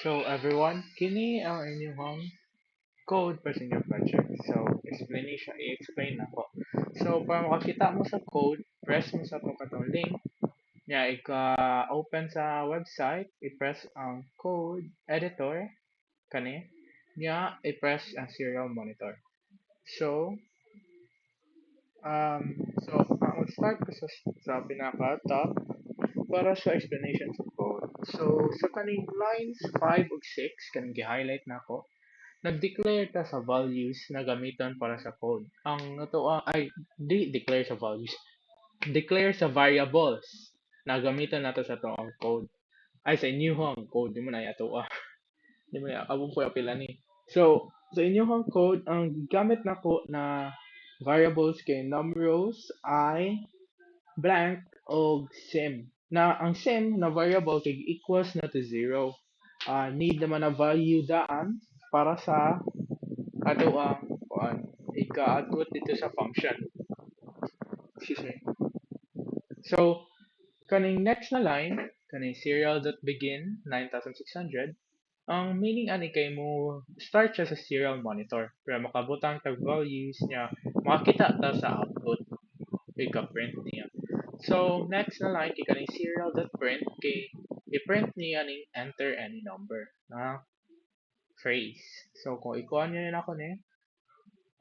So everyone, kini ang inyong code para sa inyong project. So explanation, i-explain ako. So para makakita mo sa code, press mo sa itong katong link. Ika-open sa website, i-press ang code editor, kani. I-press ang serial monitor. So, um, mag-start ko sa pinaka-top para sa explanation sa code. So, sa kaning lines 5 ug 6, kaning gi-highlight na ako, nag-declare ta sa values na gamiton para sa code. Ang natuwa ay di declare sa values. Declare sa variables na gamiton nato sa toong code. Ay sa inyong code, di mo na atuwa. Di mo na abong ko apila ni. So, sa inyong code, ang gamit nako na variables kay numRows ay blank o sim. Na ang sim na variable kay equals na to 0. Need naman na value daan para sa ato ang ika-output dito sa function. Excuse me. So, kaning next na line, kaning serial.begin 9600, ang meaning ani kay mo start siya sa serial monitor para makabutang tag values niya makita ta sa output ika-print niya. So, next na line kay kaning serial.print kay i-print niya ning enter any number na phrase. So, kung ikuha niya na ako ni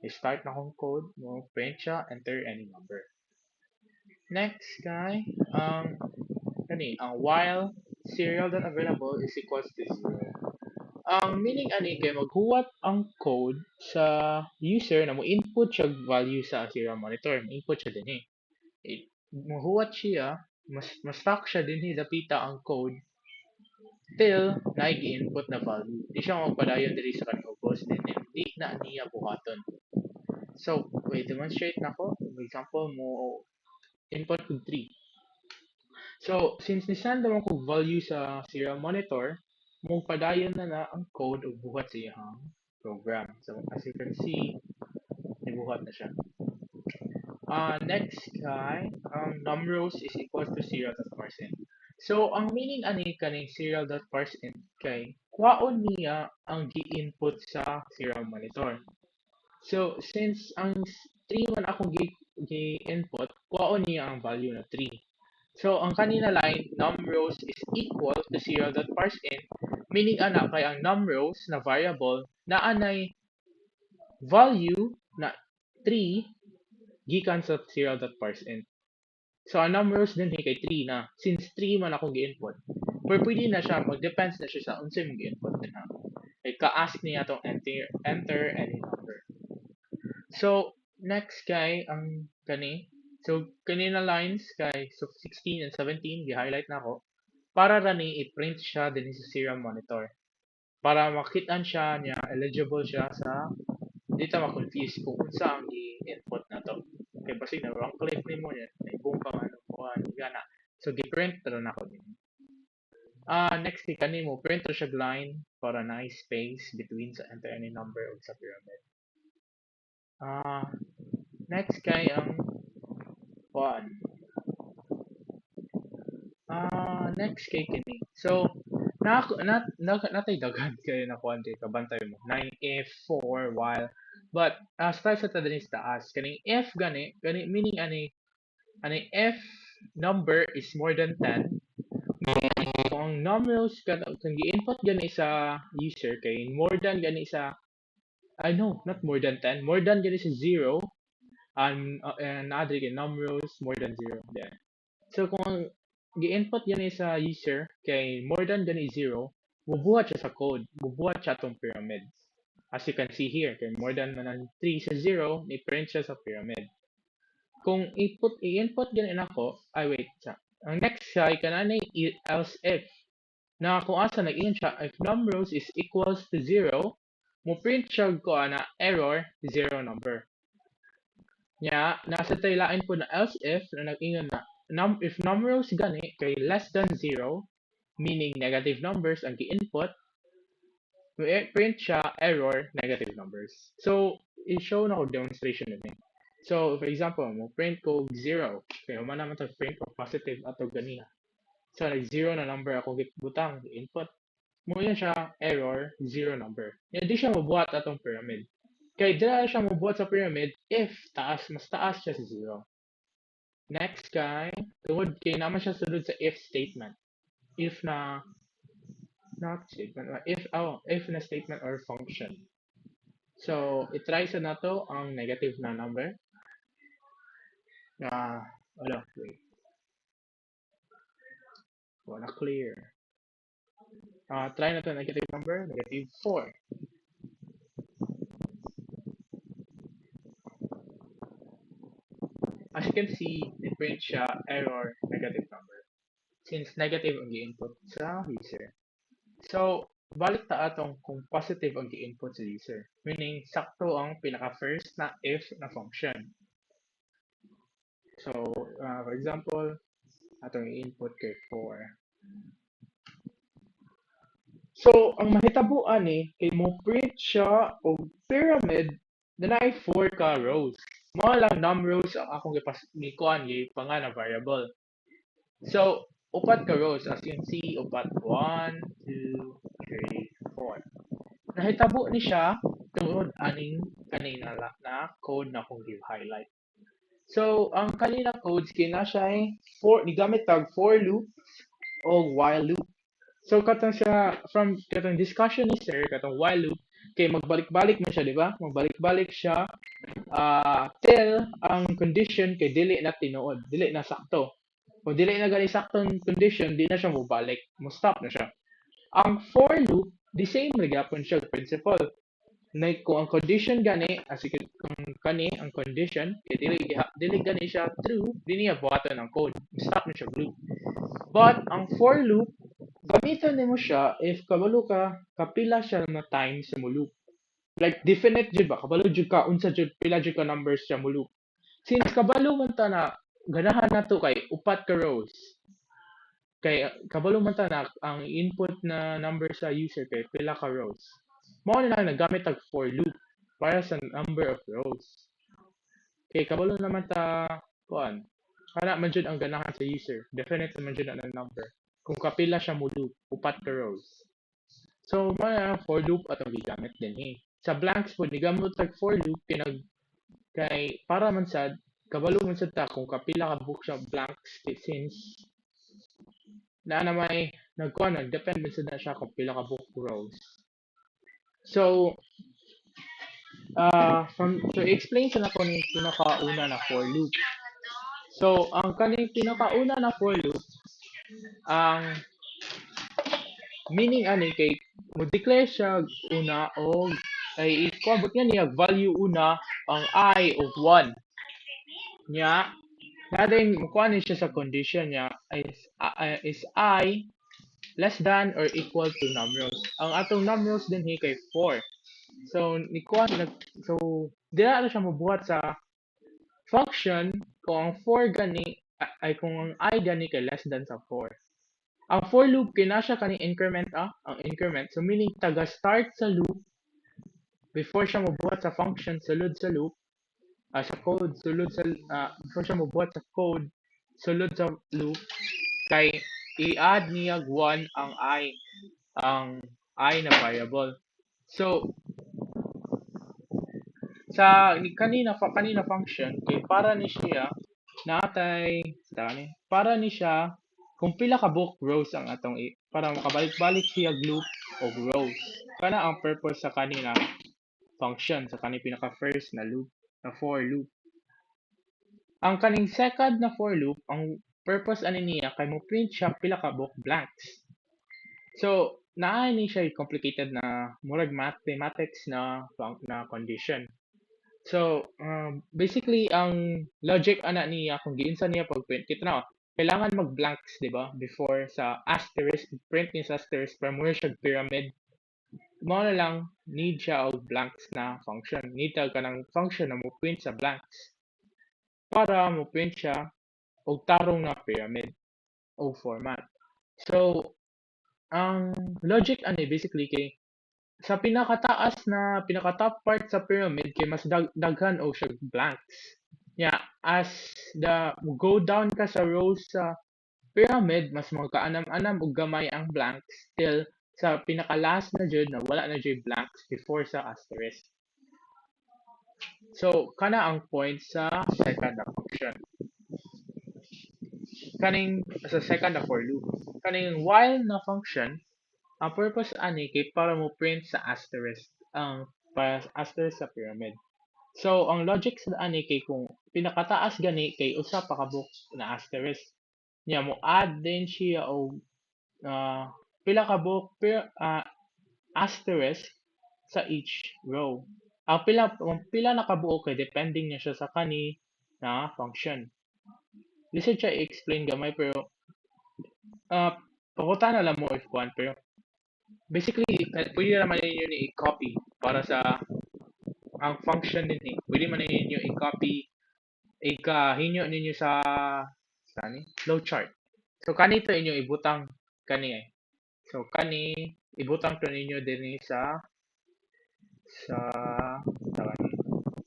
i-start na akong code mo print siya enter any number. Next guy, ang while serial.available is equals to 0. Ang meaning ani kay maghuwat ang code sa user na mo input siya value sa serial monitor. Mo input siya dinhi. Mahuwat siya, mas stuck siya dinhi dapita ang code till gi-input na value. Di siya magpadayon diri sa kanang ubos dinhi. Di na niya buhaton. So, wait, demonstrate na ko. For example, mo input ko 3. So, since nisend naman ko value sa serial monitor, mo padayon na ang code o buhat sa iyang program. So, as you can see, nibuhat na siya. Next guy, numRows is equals to serial.parseInt. So, ang meaning ani kaning serial.parseInt kay kwaon niya ang gi-input sa serial monitor. So, since ang 3 man akong gi-input, kwaon niya ang value na 3. So, ang kanina line, numRows is equal to serial.parseInt, meaning ana kay ang numRows na variable na anay value na 3 gikan sa serial.parseInt. So, ang numRows din kay 3 na. Since 3 man akong gi-input, pero pwede na siya, mag-depends na siya sa unsay mong gi-input din ha. Kay ka-ask niya itong enter any number. So, next kay ang kani. So, kanina lines kay 16 and 17, gi-highlight na ako. Para rani i-print siya din sa serial monitor. Para makitaan siya niya, eligible siya sa, dito ma-confuse kung unsa ang i-input na to. Kaya basi na wrong click ni mo yan, may boom pa ano, gana. So, gi-print na ako din. Next kay kanimo, print to siya line para na space between sa enter any number o sa pyramid. Next kay ang kuan. Next kay kini. So, natay daghan kayo na kuan kay kabantay mo. 9 if 4 while. But start sa ta dinhi sa taas. Kaning if gani meaning if number is more than 10, kung ang numerals kung gi-input gani sa user kay more than gani sa I know, not more than 10, more than gani sa 0, and other kay numerals more than 0. Yeah. So kung gi-input gani sa user kay more than gani 0, bubuhat siya sa code, bubuhat siya atong pyramid. As you can see here, kay more than 3 sa 0, ni-print siya sa pyramid. Kung i-input gani nako, wait, ang next siya ay kananay else if. Na kung asa nag-in siya, if numbers is equals to 0, mo print siya ko na error 0 number. Nasa tayo lain po na else if na nag-ingon na if numbers gani kay less than 0, meaning negative numbers ang gi-input, print siya error negative numbers. So, i-show na ko demonstration din. So, for example, mo print ko 0. Kaya man naman to print ko positive ato ganiya. So, nag 0 na number ako butang input. mo yan siya error zero number. Yan di siya mabuhat atong pyramid. Kay dira siya mabuhat sa pyramid if mas taas siya sa zero. Next kay tungod kay naman siya sulod sa if statement. If na not statement, if na statement or function. So, itry sa nato ang negative na number. Wait. Wala clear. Try na to negative number, negative 4. As you can see, i-print siya error negative number. Since negative ang i-input sa user. So, balik ta atong kung positive ang i-input sa user. Meaning, sakto ang pinaka-first na if na function. So, for example, atong i-input kay 4. So, ang mahitabuan kay mo print siya og pyramid na nay 4 ka rows. Mo lang num rows ang akong gikuan nga na variable. So, upat ka rows as you can see, upat 1, 2, 3, 4. Nahitabo ni siya tungod aning kanina na code na akong give highlight. So, ang kanina codes kina siya ay ni gamit tag for loop o while loop. So katong siya from katong discussion ni sir katong while loop kay magbalik-balik man siya, di ba? Magbalik-balik siya till ang condition kay dili na tinuod, dili na sakto. Kung dili na gali saktong condition, di na siya mobalik, mo stop na siya. Ang for loop, the same ra gyapon siya principle. Na kung ang condition gani, kung kani ang condition, kay dili gani siya true, di niya buhatan ang code. Stop na siya loop. But ang for loop, gamitan nimo siya if kabalo ka kapila siya na time sa mo loop. Like definite jud ba kabalo jud ka unsa jud pila jud ka numbers siya mo loop. Since kabalo man ta na ganahan nato kay upat ka rows. Kay kabalo man ta na ang input na number sa user kay pila ka rows. Mao na lang nagamit og for loop para sa number of rows. Kay kabalo naman ta kuan. Kana man jud ang ganahan sa user. Definite man jud ang number. Kung kapila siya mo loop, upat ka rows. So, mao for loop atong gigamit din Sa blanks po, nigamot tag for loop kay para man sad kabalo man sad ta kung kapila ka book siya blanks since na may nag-depend man sad na siya kung pila ka book rows. So, explain sa nako ni pinakauna na for loop. So, ang kaning pinakauna na for loop, ang meaning ani kay mo declare siya una og ay ikabot nga niya value una ang I of 1 nya natin kuha ni siya sa condition niya is I less than or equal to numerals. Ang atong numerals din kay 4. So so dira na siya mabuhat sa function kung ang 4 gani ay kung ang I gani kay less than sa 4. Ang for loop kina siya kaning increment ang increment. So meaning taga start sa loop before siya mabuhat sa function sulod sa loop sa code sulod sa before siya mabuhat sa code sulod sa loop kay i-add niya 1 ang I na variable. So sa kanina function kay para ni siya natay para ni siya kung pila ka book rows ang atong para makabalik-balik siya loop o rows. Kana ang purpose sa kanina function sa kaning pinaka first na loop na for loop. Ang kaning second na for loop, ang purpose ani niya kay mo print siya pila ka book blanks. So naa ni siya complicated na murag mathematics na condition. So, basically, ang logic ana niya, kung giinsa niya pag-print, kita na, kailangan mag-blanks, di ba? Before sa asterisk, print niya sa asterisk, para muna siya pyramid. Mo na lang, need siya og blanks na function. Need ka ng function na mo print sa blanks. Para mo print siya og tarong na pyramid o format. So, ang logic ani basically kay sa pinaka-top part sa pyramid kay mas daghan o siya blanks. Yeah, as the go down ka sa rows sa pyramid, mas magkaanam-anam og gamay ang blanks till sa pinaka-last na jud na wala na jud blanks before sa asterisk. So kana ang point sa second na function. Kaning sa second na for loop. Kaning while na function, ang purpose ani kay para mo print sa asterisk ang para asterisk sa pyramid. So ang logic sa ani kay kung pinakataas gani kay usa pa ka book na asterisk. Nya mo add din siya og pila ka book asterisk sa each row. Ang pila nakabuo kay depending niya siya sa kani na function. Lisod siya i-explain gamay pero pakutan na lang mo if one pero basically pwede naman ninyo ni i-copy para sa ang function din eh. Pwede man ninyo i-copy ika-hinyo ninyo sa ni flowchart. So kanito inyo ibutang kani eh. So kani ibutang to ninyo din sa tawag ni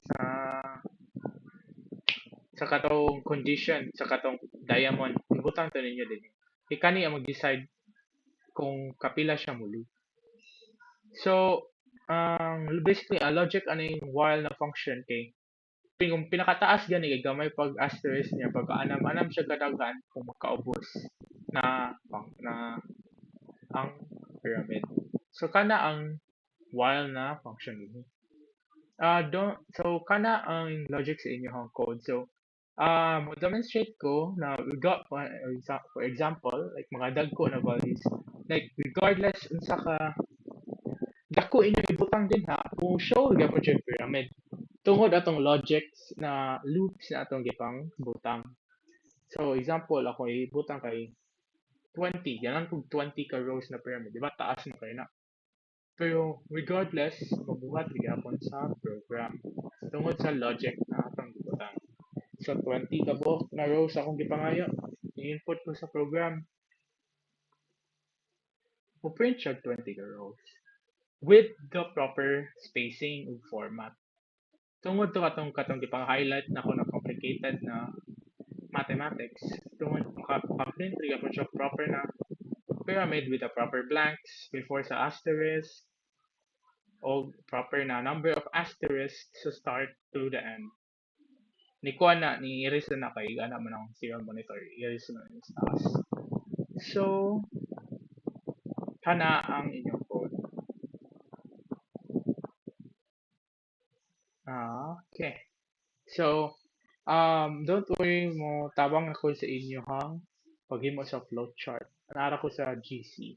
sa sa katong condition sa katong diamond ibutang to ninyo din. Kani ang mag-decide kung kapila siya muli. So basically a logic aning while na function kay kung pinakataas gani kay gamay pag asterisk niya pag anam-anam siya kadaghan kung makaubos na ang pyramid. So kana ang while na function dinhi. So kana ang logic sa inyong code. So mo demonstrate ko na we got for example like mga dagko na values like regardless unsa ka dako inyo ibutang din ha kung show gyapon siya pyramid tungod atong logics na loops na atong gipang butang. So example ako ibutang kay 20 yan kung 20 ka rows na pyramid di ba taas mo kay na pero regardless mabuhat gyapon sa program tungod sa logic na atong gibutang. So 20 ka buok na rows akong gipangayo i-input ko sa program print siya 20 ka rows with the proper spacing ug format. Tungod to katong gipang-highlight na ko na complicated na mathematics. Tungod maka-print ri gyapon siya proper na pyramid with the proper blanks before sa asterisk o proper na number of asterisks sa start to the end. Ni kuha na ni erase na kay ana man ang serial monitor erase na ni taas. So kana ang inyong code. Okay. So don't worry mo tabang ako sa inyo hang paghimo sa flowchart. Nara ko sa GC.